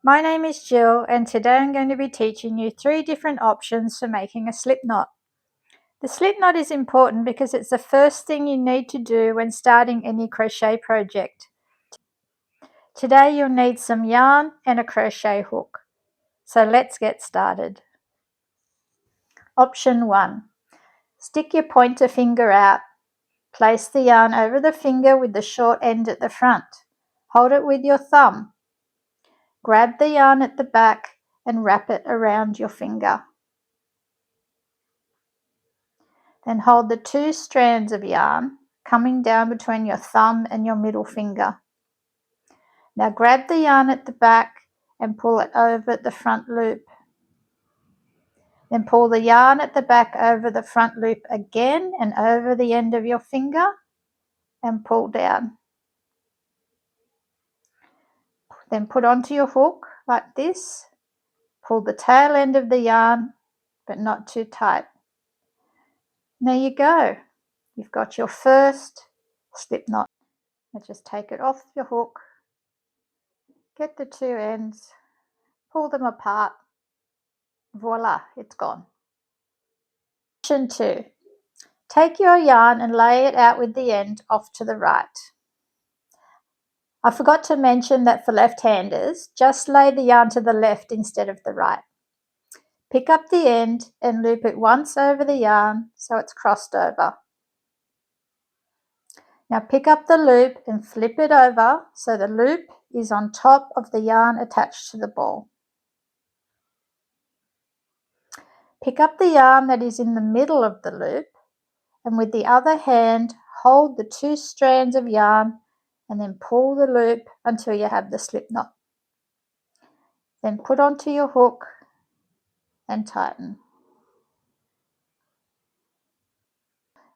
My name is Jill, and today I'm going to be teaching you 3 different options for making a slip knot. The slip knot is important because it's the first thing you need to do when starting any crochet project. Today you'll need some yarn and a crochet hook. So let's get started. Option 1. Stick your pointer finger out. Place the yarn over the finger with the short end at the front. Hold it with your thumb. Grab the yarn at the back and wrap it around your finger. Then hold the 2 strands of yarn coming down between your thumb and your middle finger. Now grab the yarn at the back and pull it over the front loop. Then pull the yarn at the back over the front loop again and over the end of your finger and pull down. Then put onto your hook like this. Pull the tail end of the yarn, but not too tight. There you go. You've got your first slip knot. Now just take it off your hook, get the 2 ends, pull them apart. Voila, it's gone. Option 2. Take your yarn and lay it out with the end off to the right. I forgot to mention that for left-handers, just lay the yarn to the left instead of the right. Pick up the end and loop it once over the yarn so it's crossed over. Now pick up the loop and flip it over so the loop is on top of the yarn attached to the ball. Pick up the yarn that is in the middle of the loop and with the other hand hold the 2 strands of yarn and then pull the loop until you have the slip knot. Then put onto your hook and tighten.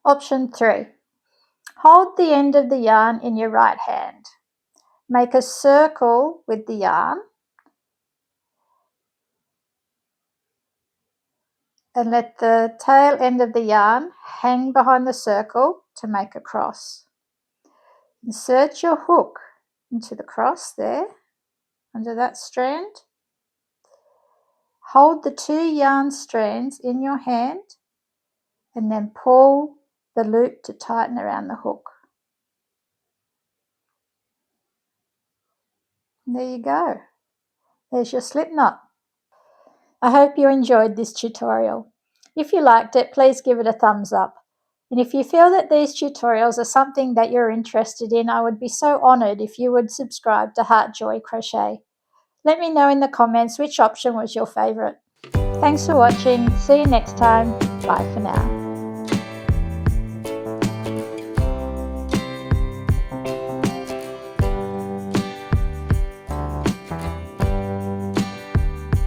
Option 3. Hold the end of the yarn in your right hand. Make a circle with the yarn and let the tail end of the yarn hang behind the circle to make a cross. Insert your hook into the cross there, under that strand. Hold the 2 yarn strands in your hand and then pull the loop to tighten around the hook. And there you go. There's your slip knot. I hope you enjoyed this tutorial. If you liked it, please give it a thumbs up. And if you feel that these tutorials are something that you're interested in, I would be so honoured if you would subscribe to Heart Joy Crochet. Let me know in the comments which option was your favourite. Thanks for watching. See you next time. Bye for now.